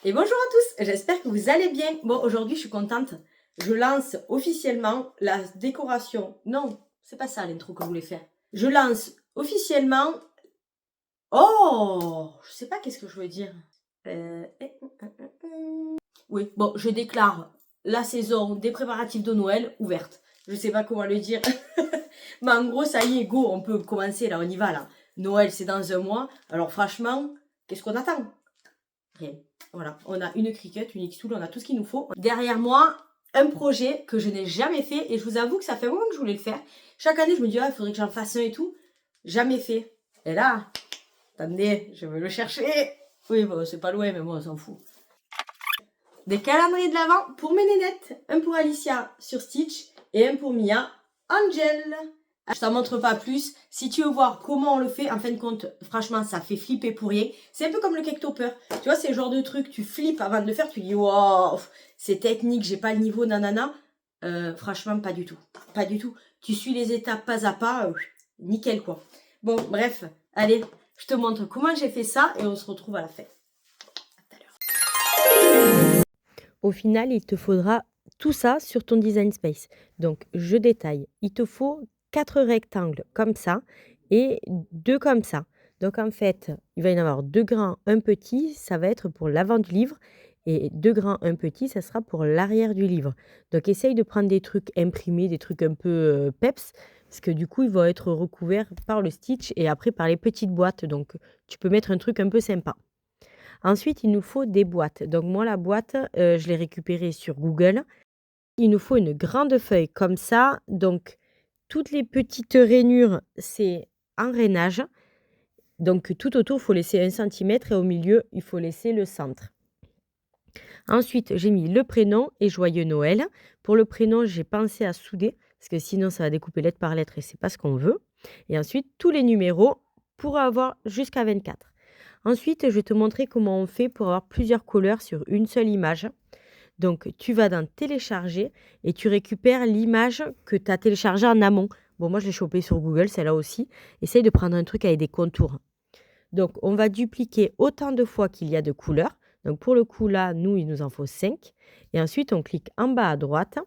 Et bonjour à tous, j'espère que vous allez bien. Bon, aujourd'hui, je suis contente. Je lance officiellement la décoration. Non, c'est pas ça l'intro que je voulais faire. Je lance officiellement. Oh, je sais pas qu'est-ce que je veux dire. Oui, bon, je déclare la saison des préparatifs de Noël ouverte. Je sais pas comment le dire. Mais en gros, ça y est, go, on peut commencer là, on y va là. Noël, c'est dans un mois. Alors franchement, qu'est-ce qu'on attend? Rien. Voilà, on a une Cricut, une Xtool, on a tout ce qu'il nous faut. Derrière moi, un projet que je n'ai jamais fait et je vous avoue que ça fait un moment que je voulais le faire. Chaque année, je me dis, il faudrait que j'en fasse un et tout. Jamais fait. Et là, attendez, je vais le chercher. Oui, bon, c'est pas loin, mais moi, on s'en fout. Des calendriers de l'Avent pour mes nénettes. Un pour Alicia sur Stitch et un pour Mia, Angel. Je t'en montre pas plus. Si tu veux voir comment on le fait, en fin de compte, franchement, ça fait flipper pour rien. C'est un peu comme le cake topper. Tu vois, c'est le genre de truc, tu flippes avant de le faire, tu dis, wow, c'est technique, j'ai pas le niveau, nanana. Franchement, pas du tout. Pas du tout. Tu suis les étapes pas à pas, nickel quoi. Bon, bref, allez, je te montre comment j'ai fait ça et on se retrouve à la fin. À tout à l'heure. Au final, il te faudra tout ça sur ton design space. Donc, je détaille. Il te faut 4 rectangles comme ça et 2 comme ça. Donc, en fait, il va y en avoir 2 grands, un petit, ça va être pour l'avant du livre. Et 2 grands, un petit, ça sera pour l'arrière du livre. Donc, essaye de prendre des trucs imprimés, des trucs un peu peps, parce que du coup, ils vont être recouverts par le stitch et après par les petites boîtes. Donc, tu peux mettre un truc un peu sympa. Ensuite, il nous faut des boîtes. Donc moi, la boîte, je l'ai récupérée sur Google. Il nous faut une grande feuille comme ça. Donc toutes les petites rainures, c'est en rainage. Donc tout autour, il faut laisser 1 centimètre et au milieu, il faut laisser le centre. Ensuite, j'ai mis le prénom et joyeux Noël. Pour le prénom, j'ai pensé à souder parce que sinon, ça va découper lettre par lettre et c'est pas ce qu'on veut. Et ensuite, tous les numéros pour avoir jusqu'à 24. Ensuite, je vais te montrer comment on fait pour avoir plusieurs couleurs sur une seule image. Donc, tu vas dans télécharger et tu récupères l'image que tu as téléchargée en amont. Bon, moi, je l'ai chopée sur Google, celle-là aussi. Essaye de prendre un truc avec des contours. Donc, on va dupliquer autant de fois qu'il y a de couleurs. Donc, pour le coup, là, nous, il nous en faut 5. Et ensuite, on clique en bas à droite.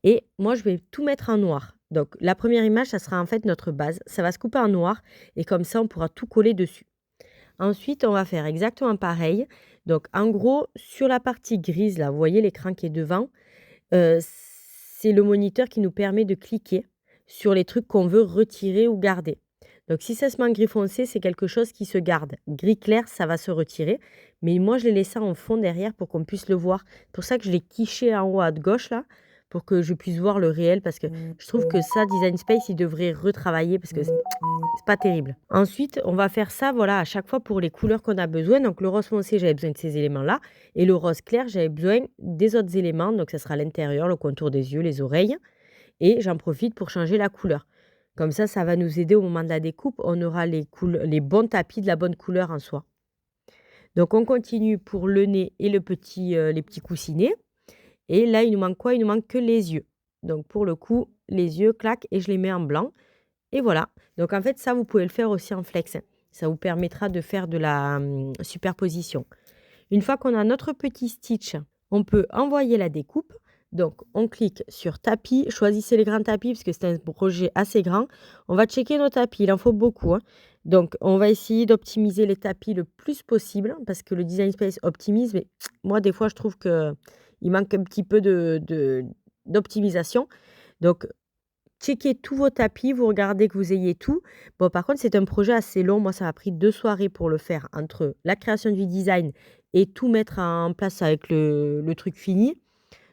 Et moi, je vais tout mettre en noir. Donc, la première image, ça sera en fait notre base. Ça va se couper en noir. Et comme ça, on pourra tout coller dessus. Ensuite, on va faire exactement pareil. Donc, en gros, sur la partie grise, là, vous voyez l'écran qui est devant, c'est le moniteur qui nous permet de cliquer sur les trucs qu'on veut retirer ou garder. Donc, si ça se met en gris foncé, c'est quelque chose qui se garde. Gris clair, ça va se retirer. Mais moi, je l'ai laissé en fond derrière pour qu'on puisse le voir. C'est pour ça que je l'ai quiché en haut à gauche, là, pour que je puisse voir le réel. Parce que je trouve que ça, Design Space, il devrait retravailler parce que c'est pas terrible. Ensuite, on va faire ça, voilà, à chaque fois pour les couleurs qu'on a besoin. Donc, le rose foncé, j'avais besoin de ces éléments-là. Et le rose clair, j'avais besoin des autres éléments. Donc, ça sera l'intérieur, le contour des yeux, les oreilles. Et j'en profite pour changer la couleur. Comme ça va nous aider au moment de la découpe. On aura les bons tapis de la bonne couleur en soi. Donc, on continue pour le nez et les petits coussinets. Et là, il nous manque quoi? Il nous manque que les yeux. Donc, pour le coup, les yeux, clac, et je les mets en blanc. Et voilà. Donc, en fait, ça, vous pouvez le faire aussi en flex. Ça vous permettra de faire de la superposition. Une fois qu'on a notre petit stitch, on peut envoyer la découpe. Donc, on clique sur tapis. Choisissez les grands tapis parce que c'est un projet assez grand. On va checker nos tapis. Il en faut beaucoup. Donc, on va essayer d'optimiser les tapis le plus possible parce que le Design Space optimise. Mais moi, des fois, je trouve qu'il manque un petit peu d'optimisation. Donc, checkez tous vos tapis, vous regardez que vous ayez tout. Bon, par contre, c'est un projet assez long. Moi, ça m'a pris 2 soirées pour le faire entre la création du design et tout mettre en place avec le truc fini.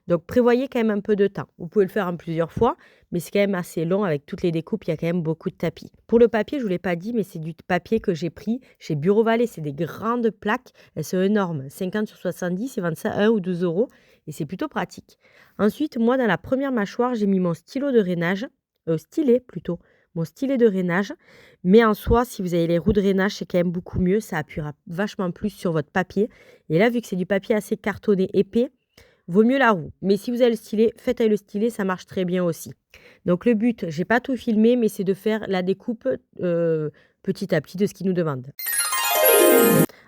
Donc, prévoyez quand même un peu de temps. Vous pouvez le faire en plusieurs fois, mais c'est quand même assez long avec toutes les découpes. Il y a quand même beaucoup de tapis. Pour le papier, je ne vous l'ai pas dit, mais c'est du papier que j'ai pris chez Bureau Vallée. C'est des grandes plaques. Elles sont énormes. 50 sur 70, ils vendent ça à 1 ou 2 euros. Et c'est plutôt pratique. Ensuite, moi, dans la première mâchoire, j'ai mis mon stylo de rainage. Stylet plutôt. Mon stylet de rainage. Mais en soi, si vous avez les roues de rainage, c'est quand même beaucoup mieux. Ça appuiera vachement plus sur votre papier. Et là, vu que c'est du papier assez cartonné, épais, vaut mieux la roue. Mais si vous avez le stylet, faites avec le stylet, ça marche très bien aussi. Donc le but, j'ai pas tout filmé, mais c'est de faire la découpe petit à petit de ce qu'il nous demande.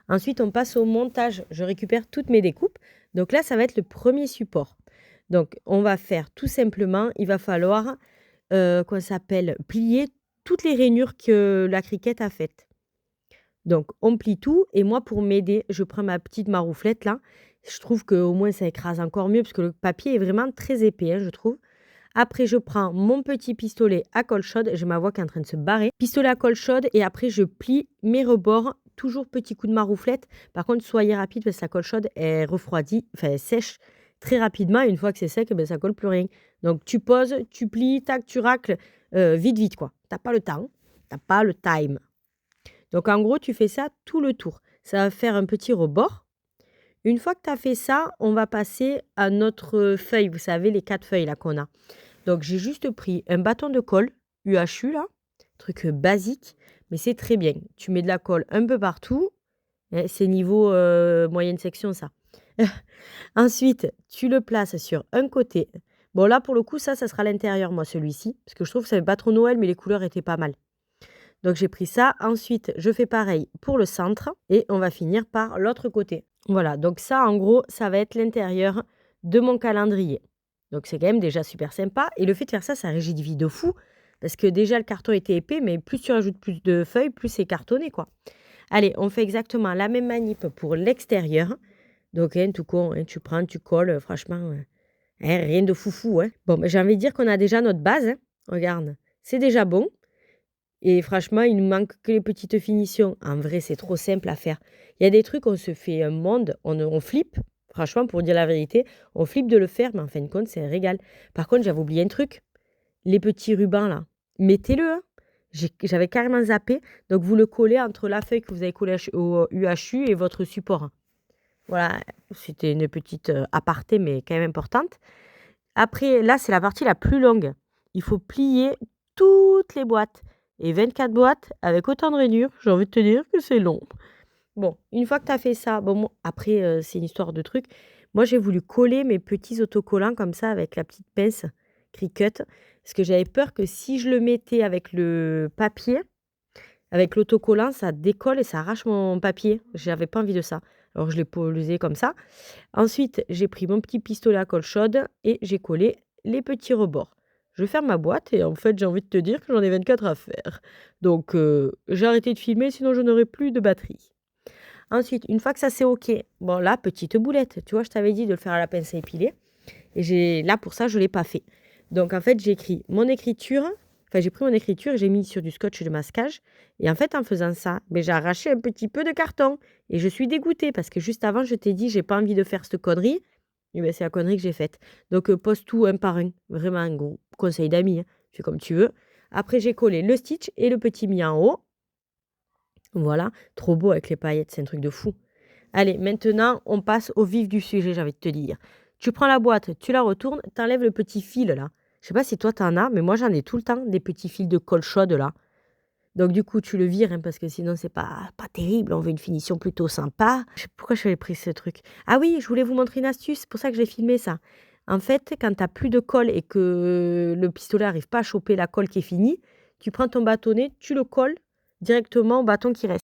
Ensuite, on passe au montage. Je récupère toutes mes découpes. Donc là, ça va être le premier support. Donc, on va faire tout simplement, il va falloir, qu'on s'appelle, plier toutes les rainures que la criquette a faites. Donc, on plie tout et moi, pour m'aider, je prends ma petite marouflette là. Je trouve qu'au moins, ça écrase encore mieux parce que le papier est vraiment très épais, hein, je trouve. Après, je prends mon petit pistolet à colle chaude. J'ai ma voix qui est en train de se barrer. Pistolet à colle chaude et après, je plie mes rebords. Toujours petit coup de marouflette. Par contre, soyez rapide parce que la colle chaude, elle refroidit, enfin, elle sèche très rapidement. Et une fois que c'est sec, ben, ça colle plus rien. Donc, tu poses, tu plies, tac, tu racles. Vite, vite, quoi. T'as pas le temps. T'as pas le time. Donc, en gros, tu fais ça tout le tour. Ça va faire un petit rebord. Une fois que tu as fait ça, on va passer à notre feuille. Vous savez, les 4 feuilles là qu'on a. Donc, j'ai juste pris un bâton de colle UHU là, truc basique, mais c'est très bien. Tu mets de la colle un peu partout. C'est niveau moyenne section ça. Ensuite, tu le places sur un côté. Bon, là, pour le coup, ça sera l'intérieur, moi, celui-ci. Parce que je trouve que ça fait pas trop Noël, mais les couleurs étaient pas mal. Donc, j'ai pris ça. Ensuite, je fais pareil pour le centre. Et on va finir par l'autre côté. Voilà, donc ça, en gros, ça va être l'intérieur de mon calendrier. Donc, c'est quand même déjà super sympa. Et le fait de faire ça, ça rigidifie de fou. Parce que déjà, le carton était épais, mais plus tu rajoutes plus de feuilles, plus c'est cartonné, quoi. Allez, on fait exactement la même manip pour l'extérieur. Donc, hein, tout con, hein, tu prends, tu colles, franchement, hein, rien de foufou. Hein. Bon, j'ai envie de dire qu'on a déjà notre base. Hein. Regarde, c'est déjà bon. Et franchement, il nous manque que les petites finitions. En vrai, c'est trop simple à faire. Il y a des trucs, on se fait un monde, on flippe. Franchement, pour dire la vérité, on flippe de le faire, mais en fin de compte, c'est un régal. Par contre, j'avais oublié un truc. Les petits rubans, là, mettez-le. Hein. J'avais carrément zappé. Donc, vous le collez entre la feuille que vous avez collée au UHU et votre support. Voilà, c'était une petite aparté, mais quand même importante. Après, là, c'est la partie la plus longue. Il faut plier toutes les boîtes. Et 24 boîtes avec autant de rainures, j'ai envie de te dire que c'est long. Bon, une fois que tu as fait ça, bon, après, c'est une histoire de truc. Moi, j'ai voulu coller mes petits autocollants comme ça avec la petite pince Cricut. Parce que j'avais peur que si je le mettais avec le papier, avec l'autocollant, ça décolle et ça arrache mon papier. J'avais pas envie de ça. Alors, je l'ai posé comme ça. Ensuite, j'ai pris mon petit pistolet à colle chaude et j'ai collé les petits rebords. Je ferme ma boîte et en fait, j'ai envie de te dire que j'en ai 24 à faire. Donc, j'ai arrêté de filmer, sinon je n'aurais plus de batterie. Ensuite, une fois que ça c'est OK, bon là, petite boulette. Tu vois, je t'avais dit de le faire à la pince à épiler. Et là, pour ça, je ne l'ai pas fait. Donc, en fait, j'ai écrit mon écriture. Enfin, j'ai pris mon écriture et j'ai mis sur du scotch de masquage. Et en fait, en faisant ça, j'ai arraché un petit peu de carton. Et je suis dégoûtée parce que juste avant, je t'ai dit, j'ai pas envie de faire cette connerie. Et bien, c'est la connerie que j'ai faite. Donc, pose tout un par un. Vraiment, un gros conseil d'amis. Hein. Fais comme tu veux. Après, j'ai collé le stitch et le petit mis en haut. Voilà. Trop beau avec les paillettes. C'est un truc de fou. Allez, maintenant, on passe au vif du sujet, j'ai envie de te dire. Tu prends la boîte, tu la retournes, t'enlèves le petit fil là. Je sais pas si toi t'en as, mais moi j'en ai tout le temps, des petits fils de colle chaude là. Donc du coup, tu le vires hein, parce que sinon c'est pas terrible. On veut une finition plutôt sympa. Je sais pourquoi j'avais pris ce truc. Ah oui, je voulais vous montrer une astuce, c'est pour ça que j'ai filmé ça. En fait, quand t'as plus de colle et que le pistolet n'arrive pas à choper la colle qui est finie, tu prends ton bâtonnet, tu le colles directement au bâton qui reste.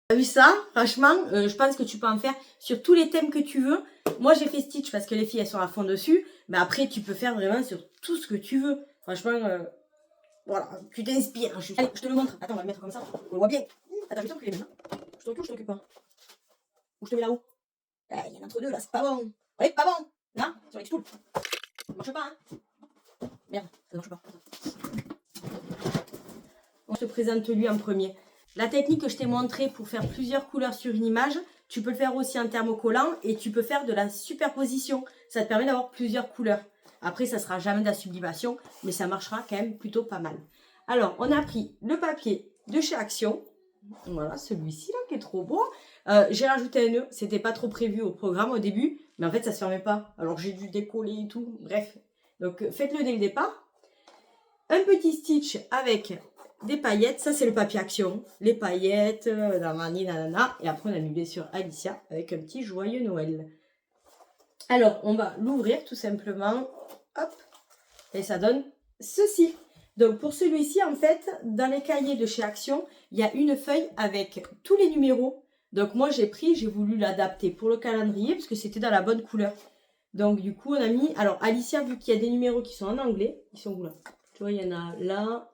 T'as vu ça? Franchement, je pense que tu peux en faire sur tous les thèmes que tu veux. Moi, j'ai fait Stitch parce que les filles, elles sont à fond dessus. Mais après, tu peux faire vraiment sur tout ce que tu veux. Franchement, voilà, tu t'inspires. Allez, je te le montre. Attends, on va le mettre comme ça. On le voit bien. Attends, je vais t'occuper maintenant. Je t'occupe ou je t'occupe pas? Ou je te mets là-haut? Il y en a entre deux là, c'est pas bon. Ouais, pas bon. Là, sur les stools. Ça marche pas, hein? Merde, ça marche pas. On te présente lui en premier. La technique que je t'ai montrée pour faire plusieurs couleurs sur une image, tu peux le faire aussi en thermocollant et tu peux faire de la superposition. Ça te permet d'avoir plusieurs couleurs. Après, ça ne sera jamais de la sublimation, mais ça marchera quand même plutôt pas mal. Alors, on a pris le papier de chez Action. Voilà, celui-ci là qui est trop beau. J'ai rajouté un nœud. C'était pas trop prévu au programme au début, mais en fait, ça se fermait pas. Alors, j'ai dû décoller et tout. Bref. Donc, faites-le dès le départ. Un petit stitch avec des paillettes, ça c'est le papier Action, les paillettes, nanana, et après on a mis bien sûr Alicia avec un petit joyeux Noël. Alors on va l'ouvrir tout simplement, hop, et ça donne ceci. Donc pour celui-ci en fait, dans les cahiers de chez Action, il y a une feuille avec tous les numéros. Donc moi j'ai voulu l'adapter pour le calendrier parce que c'était dans la bonne couleur. Donc du coup on a mis, alors Alicia, vu qu'il y a des numéros qui sont en anglais, ils sont où là? Tu vois, il y en a là,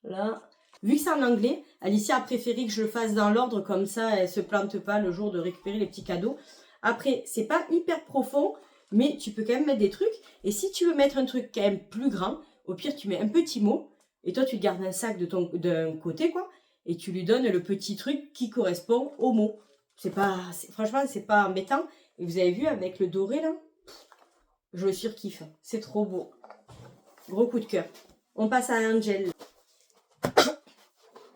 là. Vu que c'est en anglais, Alicia a préféré que je le fasse dans l'ordre, comme ça elle se plante pas le jour de récupérer les petits cadeaux. Après, c'est pas hyper profond, mais tu peux quand même mettre des trucs. Et si tu veux mettre un truc quand même plus grand, au pire tu mets un petit mot, et toi tu te gardes un sac d'un côté, quoi, et tu lui donnes le petit truc qui correspond au mot. Franchement, c'est pas embêtant. Et vous avez vu avec le doré là, je le surkiffe. C'est trop beau. Gros coup de cœur. On passe à Angel.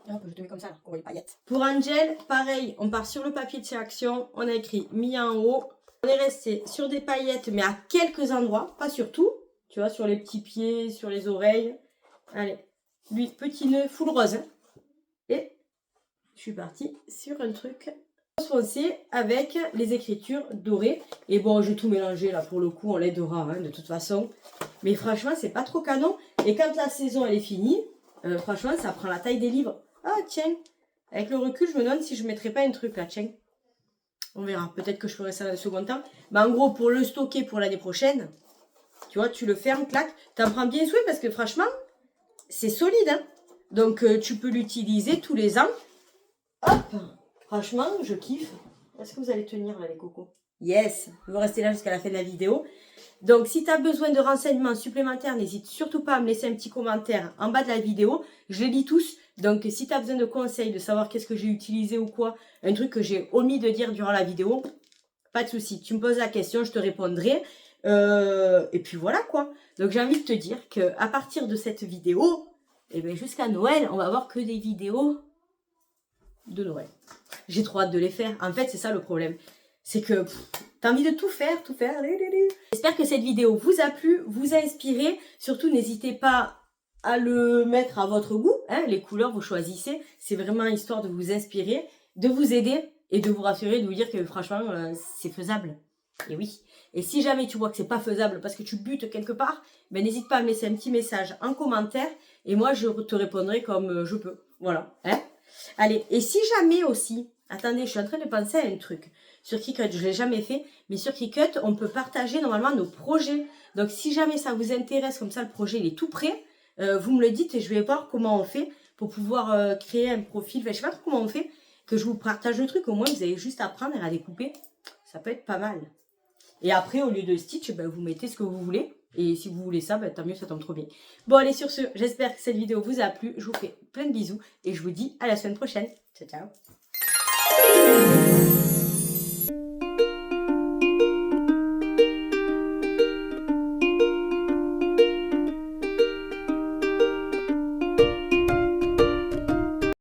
Hop, je te mets comme ça là, on voit les paillettes. Pour Angel, pareil, on part sur le papier de sélection, on a écrit mis en haut. On est resté sur des paillettes, mais à quelques endroits, pas sur tout. Tu vois, sur les petits pieds, sur les oreilles. Allez, lui, petit nœud full rose. Hein. Et je suis partie sur un truc foncé avec les écritures dorées. Et bon, j'ai tout mélangé là, pour le coup, on l'aidera hein, de toute façon. Mais franchement, c'est pas trop canon. Et quand la saison elle est finie, franchement, ça prend la taille des livres. Ah, tiens, avec le recul, je me demande si je ne mettrais pas un truc là, tiens. On verra, peut-être que je ferai ça dans le second temps. Mais en gros, pour le stocker pour l'année prochaine, tu vois, tu le fermes, clac. T'en prends bien soin parce que franchement, c'est solide. Hein. Donc, tu peux l'utiliser tous les ans. Hop, franchement, je kiffe. Est-ce que vous allez tenir là, les cocos? Yes, vous restez là jusqu'à la fin de la vidéo. Donc, si tu as besoin de renseignements supplémentaires, n'hésite surtout pas à me laisser un petit commentaire en bas de la vidéo. Je les lis tous. Donc, si tu as besoin de conseils, de savoir qu'est-ce que j'ai utilisé ou quoi, un truc que j'ai omis de dire durant la vidéo, pas de souci. Tu me poses la question, je te répondrai. Et puis voilà quoi. Donc, j'ai envie de te dire qu'à partir de cette vidéo, et bien jusqu'à Noël, on va avoir que des vidéos de Noël. J'ai trop hâte de les faire. En fait, c'est ça le problème. C'est que t'as envie de tout faire, tout faire. J'espère que cette vidéo vous a plu, vous a inspiré. Surtout, n'hésitez pas à le mettre à votre goût. Hein, les couleurs, vous choisissez. C'est vraiment histoire de vous inspirer, de vous aider et de vous rassurer, de vous dire que franchement, c'est faisable. Et oui. Et si jamais tu vois que c'est pas faisable parce que tu butes quelque part, ben n'hésite pas à me laisser un petit message en commentaire et moi, je te répondrai comme je peux. Voilà. Hein. Allez, et si jamais aussi... Attendez, je suis en train de penser à un truc. Sur Cricut, je ne l'ai jamais fait, mais sur Cricut, on peut partager normalement nos projets. Donc, si jamais ça vous intéresse, comme ça, le projet il est tout prêt, vous me le dites et je vais voir comment on fait pour pouvoir créer un profil. Enfin, je ne sais pas trop comment on fait, que je vous partage le truc. Au moins, vous avez juste à prendre et à découper. Ça peut être pas mal. Et après, au lieu de stitch, ben, vous mettez ce que vous voulez. Et si vous voulez ça, ben, tant mieux, ça tombe trop bien. Bon, allez, sur ce, j'espère que cette vidéo vous a plu. Je vous fais plein de bisous et je vous dis à la semaine prochaine. Ciao, ciao.